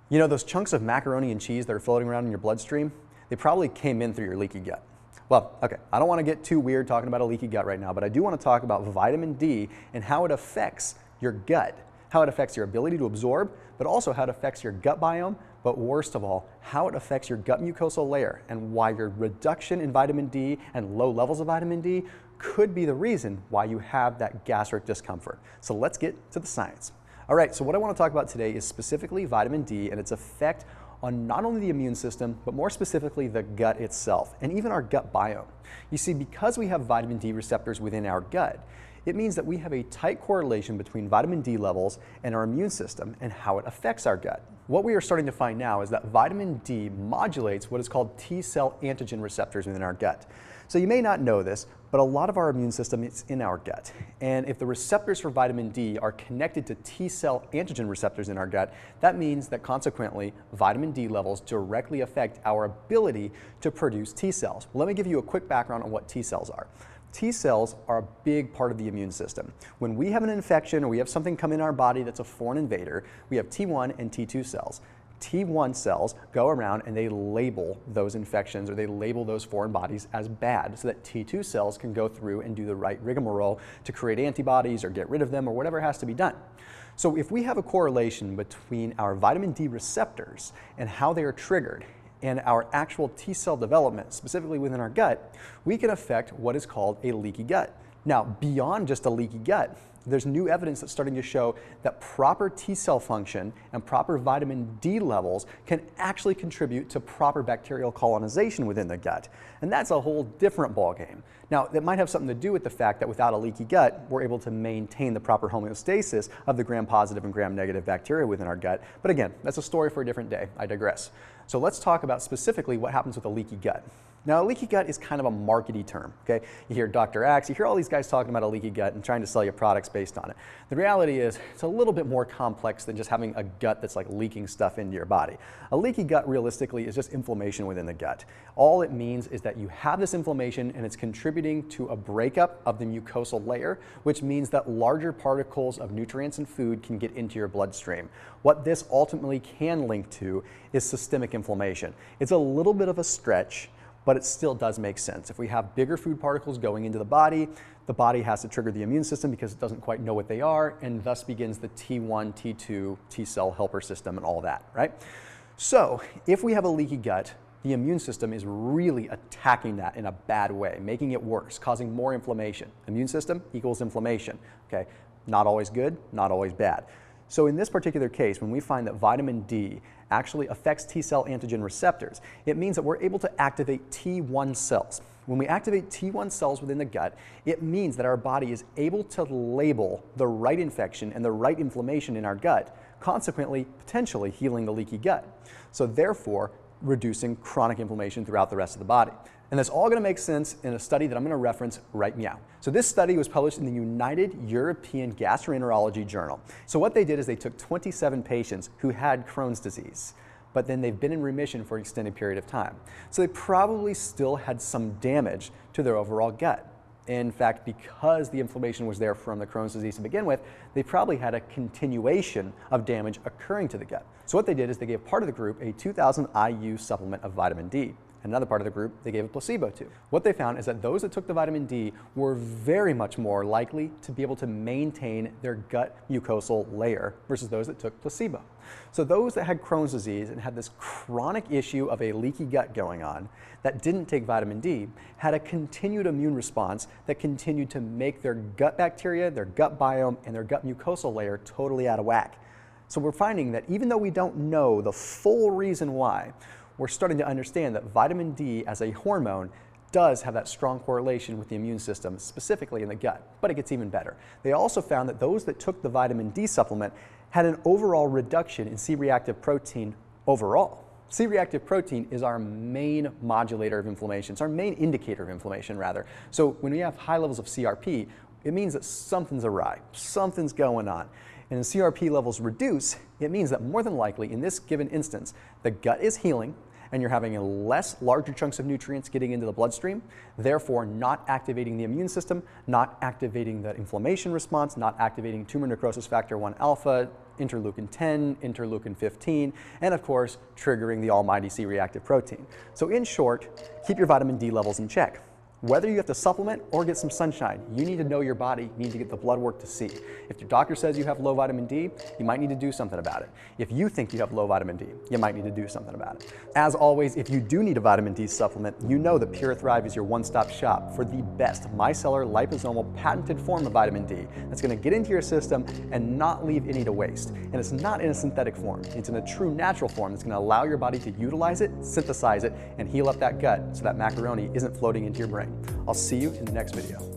You know, those chunks of macaroni and cheese that are floating around in your bloodstream, they probably came in through your leaky gut. Well, okay, I don't want to get too weird talking about a leaky gut right now, but I do want to talk about vitamin D and how it affects your gut, how it affects your ability to absorb, but also how it affects your gut biome, but worst of all, how it affects your gut mucosal layer and why your reduction in vitamin D and low levels of vitamin D could be the reason why you have that gastric discomfort. So let's get to the science. All right, so what I want to talk about today is specifically vitamin D and its effect on not only the immune system, but more specifically the gut itself and even our gut biome. You see, because we have vitamin D receptors within our gut, it means that we have a tight correlation between vitamin D levels and our immune system and how it affects our gut. What we are starting to find now is that vitamin D modulates what is called T-cell antigen receptors within our gut. So you may not know this, but a lot of our immune system is in our gut. And if the receptors for vitamin D are connected to T-cell antigen receptors in our gut, that means that consequently vitamin D levels directly affect our ability to produce T cells. Let me give you a quick background on what T cells are. T cells are a big part of the immune system. When we have an infection or we have something come in our body that's a foreign invader, we have T1 and T2 cells. T1 cells go around and they label those infections or they label those foreign bodies as bad so that T2 cells can go through and do the right rigmarole to create antibodies or get rid of them or whatever has to be done. So if we have a correlation between our vitamin D receptors and how they are triggered and our actual T cell development, specifically within our gut, we can affect what is called a leaky gut. Now, beyond just a leaky gut, there's new evidence that's starting to show that proper T cell function and proper vitamin D levels can actually contribute to proper bacterial colonization within the gut. And that's a whole different ballgame. Now, that might have something to do with the fact that without a leaky gut, we're able to maintain the proper homeostasis of the gram-positive and gram-negative bacteria within our gut. But again, that's a story for a different day. I digress. So let's talk about specifically what happens with a leaky gut. Now, a leaky gut is kind of a markety term, okay? You hear Dr. Axe, you hear all these guys talking about a leaky gut and trying to sell you products based on it. The reality is it's a little bit more complex than just having a gut that's like leaking stuff into your body. A leaky gut realistically is just inflammation within the gut. All it means is that you have this inflammation and it's contributing to a breakup of the mucosal layer, which means that larger particles of nutrients and food can get into your bloodstream. What this ultimately can link to is systemic inflammation. It's a little bit of a stretch, but it still does make sense. If we have bigger food particles going into the body has to trigger the immune system because it doesn't quite know what they are, and thus begins the T1, T2, T cell helper system and all that, right? So if we have a leaky gut, the immune system is really attacking that in a bad way, making it worse, causing more inflammation. Immune system equals inflammation, okay? Not always good, not always bad. So in this particular case, when we find that vitamin D actually affects T-cell antigen receptors, it means that we're able to activate T1 cells. When we activate T1 cells within the gut, it means that our body is able to label the right infection and the right inflammation in our gut, consequently potentially healing the leaky gut. So therefore, reducing chronic inflammation throughout the rest of the body. And that's all going to make sense in a study that I'm going to reference right now. So this study was published in the United European Gastroenterology Journal. So what they did is they took 27 patients who had Crohn's disease, but then they've been in remission for an extended period of time. So they probably still had some damage to their overall gut. In fact, because the inflammation was there from the Crohn's disease to begin with, they probably had a continuation of damage occurring to the gut. So what they did is they gave part of the group a 2,000 IU supplement of vitamin D. Another part of the group they gave a placebo to. What they found is that those that took the vitamin D were very much more likely to be able to maintain their gut mucosal layer versus those that took placebo. So those that had Crohn's disease and had this chronic issue of a leaky gut going on that didn't take vitamin D had a continued immune response that continued to make their gut bacteria, their gut biome, and their gut mucosal layer totally out of whack. So we're finding that even though we don't know the full reason why, we're starting to understand that vitamin D as a hormone does have that strong correlation with the immune system, specifically in the gut, but it gets even better. They also found that those that took the vitamin D supplement had an overall reduction in C-reactive protein overall. C-reactive protein is our main modulator of inflammation. It's our main indicator of inflammation, rather. So when we have high levels of CRP, it means that something's awry, something's going on. And when CRP levels reduce, it means that more than likely, in this given instance, the gut is healing, and you're having larger chunks of nutrients getting into the bloodstream, therefore not activating the immune system, not activating the inflammation response, not activating tumor necrosis factor 1 alpha, interleukin 10, interleukin 15, and of course, triggering the almighty C-reactive protein. So in short, keep your vitamin D levels in check. Whether you have to supplement or get some sunshine, you need to know your body, you need to get the blood work to see. If your doctor says you have low vitamin D, you might need to do something about it. If you think you have low vitamin D, you might need to do something about it. As always, if you do need a vitamin D supplement, you know that PuraTHRIVE is your one-stop shop for the best micellar liposomal patented form of vitamin D that's going to get into your system and not leave any to waste. And it's not in a synthetic form. It's in a true natural form that's going to allow your body to utilize it, synthesize it, and heal up that gut so that macaroni isn't floating into your brain. I'll see you in the next video.